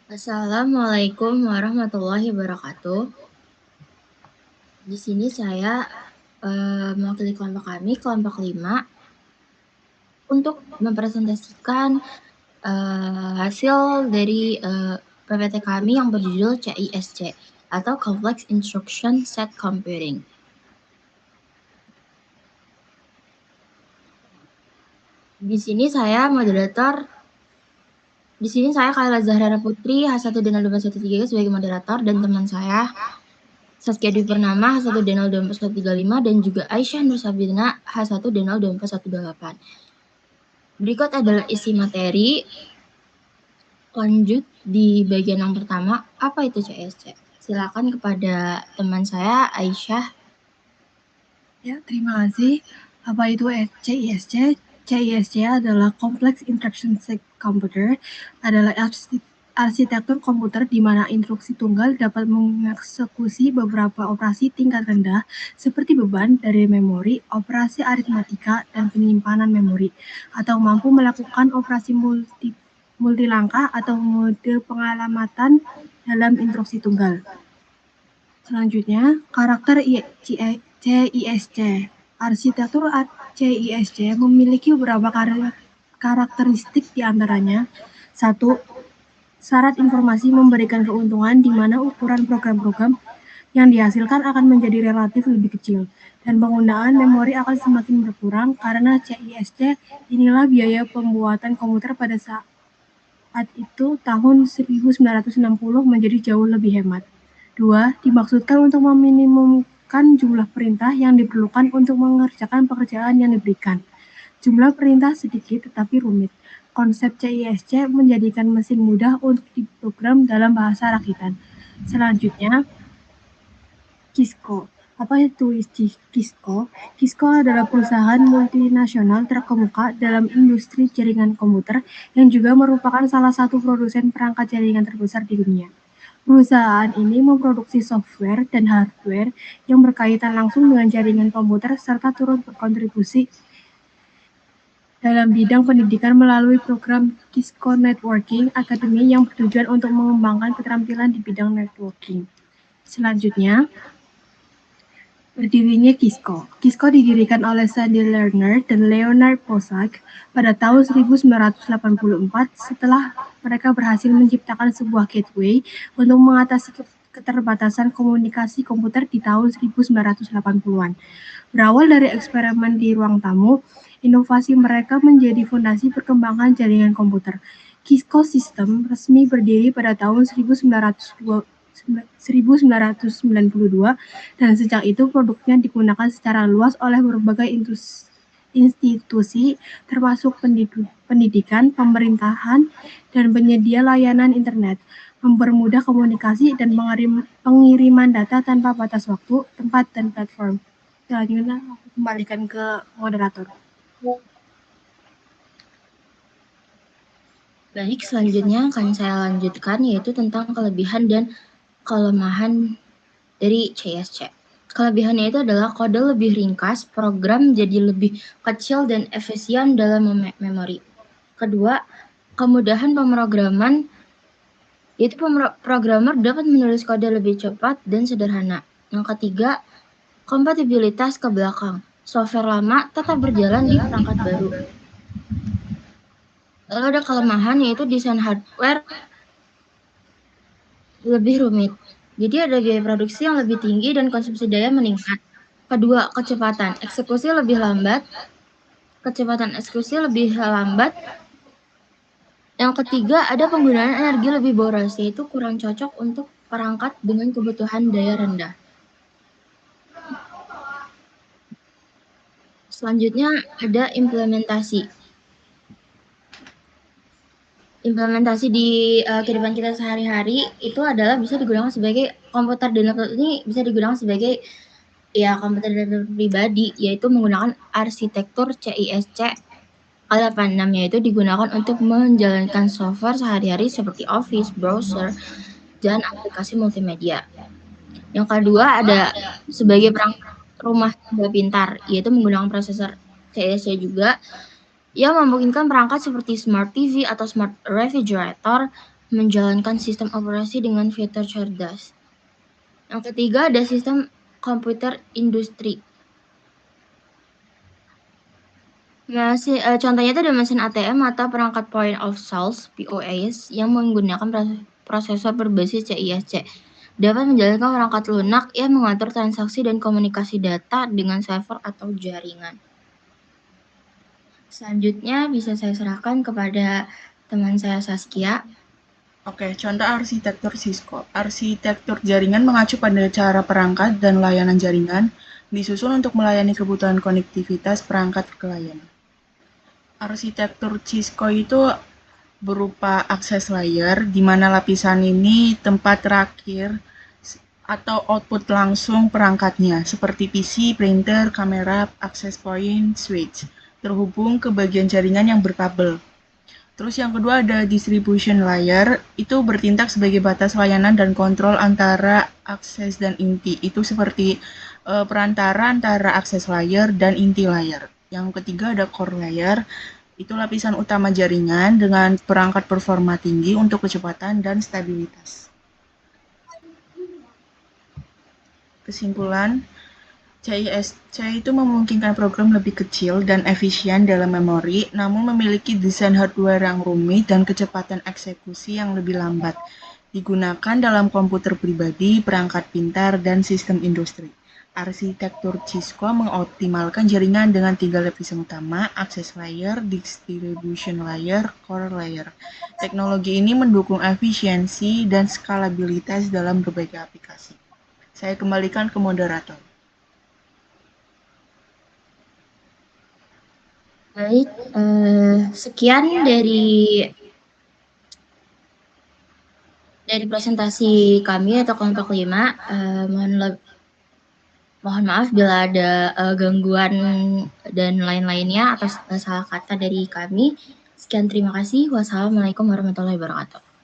Assalamualaikum warahmatullahi wabarakatuh. Di sini saya mewakili kelompok kami, kelompok 5, untuk mempresentasikan hasil dari PPT kami yang berjudul CISC atau Complex Instruction Set Computing. Di sini saya Kayla Zahrara Putri, H1D024135 sebagai moderator, dan teman saya Saskia Dwi Purnama H1D024135 dan juga Aisyah Nur Sabina H1D024128. Berikut adalah isi materi. Lanjut di bagian yang pertama, apa itu CISC? Silakan kepada teman saya Aisyah. Ya, terima kasih. Apa itu CISC? CISC adalah Complex Instruction Set Computer, adalah arsitektur komputer di mana instruksi tunggal dapat mengeksekusi beberapa operasi tingkat rendah seperti beban dari memori, operasi aritmatika, dan penyimpanan memori, atau mampu melakukan operasi multilangkah atau mode pengalamatan dalam instruksi tunggal. Selanjutnya, karakter CISC. Arsitektur CISC memiliki beberapa karakteristik diantaranya. 1. Syarat informasi memberikan keuntungan di mana ukuran program-program yang dihasilkan akan menjadi relatif lebih kecil, dan penggunaan memori akan semakin berkurang karena CISC inilah biaya pembuatan komputer pada saat itu tahun 1960 menjadi jauh lebih hemat. 2. Dimaksudkan untuk meminimumkan jumlah perintah yang diperlukan untuk mengerjakan pekerjaan yang diberikan. Jumlah perintah sedikit tetapi rumit. Konsep CISC menjadikan mesin mudah untuk diprogram dalam bahasa rakitan. Selanjutnya, Cisco. Apa itu Cisco? Cisco adalah perusahaan multinasional terkemuka dalam industri jaringan komputer yang juga merupakan salah satu produsen perangkat jaringan terbesar di dunia. Perusahaan ini memproduksi software dan hardware yang berkaitan langsung dengan jaringan komputer serta turut berkontribusi dalam bidang pendidikan melalui program Cisco Networking Academy yang bertujuan untuk mengembangkan keterampilan di bidang networking. Selanjutnya, berdirinya Cisco. Cisco didirikan oleh Sandy Lerner dan Leonard Posak pada tahun 1984 setelah mereka berhasil menciptakan sebuah gateway untuk mengatasi keterbatasan komunikasi komputer di tahun 1980-an. Berawal dari eksperimen di ruang tamu, inovasi mereka menjadi fondasi perkembangan jaringan komputer. Cisco System resmi berdiri pada tahun 1992 dan sejak itu produknya digunakan secara luas oleh berbagai institusi termasuk pendidikan, pemerintahan, dan penyedia layanan internet, mempermudah komunikasi dan pengiriman data tanpa batas waktu, tempat, dan platform. Selanjutnya aku kembalikan ke moderator. Baik, selanjutnya akan saya lanjutkan yaitu tentang kelebihan dan kelemahan dari CISC. Kelebihannya itu adalah kode lebih ringkas, program jadi lebih kecil dan efisien dalam memori. Kedua, kemudahan pemrograman, yaitu programmer dapat menulis kode lebih cepat dan sederhana. Yang ketiga, kompatibilitas ke belakang. Software lama tetap berjalan di perangkat baru. Lalu ada kelemahan yaitu desain hardware lebih rumit. Jadi ada biaya produksi yang lebih tinggi dan konsumsi daya meningkat. Kedua, kecepatan eksekusi lebih lambat. Yang ketiga, ada penggunaan energi lebih boros, yaitu kurang cocok untuk perangkat dengan kebutuhan daya rendah. Selanjutnya ada implementasi. Implementasi di kehidupan kita sehari-hari itu adalah bisa digunakan sebagai komputer dan laptop ini bisa digunakan sebagai komputer dan laptop pribadi, yaitu menggunakan arsitektur CISC K86, yaitu digunakan untuk menjalankan software sehari-hari seperti Office, browser, dan aplikasi multimedia. Yang kedua ada sebagai perangkat rumah tangga pintar, yaitu menggunakan prosesor CISC juga yang memungkinkan perangkat seperti smart TV atau smart refrigerator menjalankan sistem operasi dengan fitur cerdas. Yang ketiga ada sistem komputer industri. Contohnya itu ada mesin ATM atau perangkat point of sales (POS) yang menggunakan prosesor berbasis CISC. Dapat menjalankan perangkat lunak yang mengatur transaksi dan komunikasi data dengan server atau jaringan. Selanjutnya bisa saya serahkan kepada teman saya Saskia. Oke, contoh arsitektur Cisco. Arsitektur jaringan mengacu pada cara perangkat dan layanan jaringan disusun untuk melayani kebutuhan konektivitas perangkat klien. Arsitektur Cisco itu berupa access layer, di mana lapisan ini tempat terakhir atau output langsung perangkatnya, seperti PC, printer, kamera, access point, switch, terhubung ke bagian jaringan yang berkabel. Terus yang kedua ada distribution layer, itu bertindak sebagai batas layanan dan kontrol antara akses dan inti. Itu seperti perantara antara akses layer dan inti layer. Yang ketiga ada core layer, itu lapisan utama jaringan dengan perangkat performa tinggi untuk kecepatan dan stabilitas. Kesimpulan, CISC itu memungkinkan program lebih kecil dan efisien dalam memori, namun memiliki desain hardware yang rumit dan kecepatan eksekusi yang lebih lambat. Digunakan dalam komputer pribadi, perangkat pintar, dan sistem industri. Arsitektur Cisco mengoptimalkan jaringan dengan 3 lapisan utama, access layer, distribution layer, core layer. Teknologi ini mendukung efisiensi dan skalabilitas dalam berbagai aplikasi. Saya kembalikan ke moderator. Baik, sekian dari presentasi kami atau kelompok 5. Mohon maaf bila ada gangguan dan lain-lainnya atas salah kata dari kami. Sekian, terima kasih. Wassalamualaikum warahmatullahi wabarakatuh.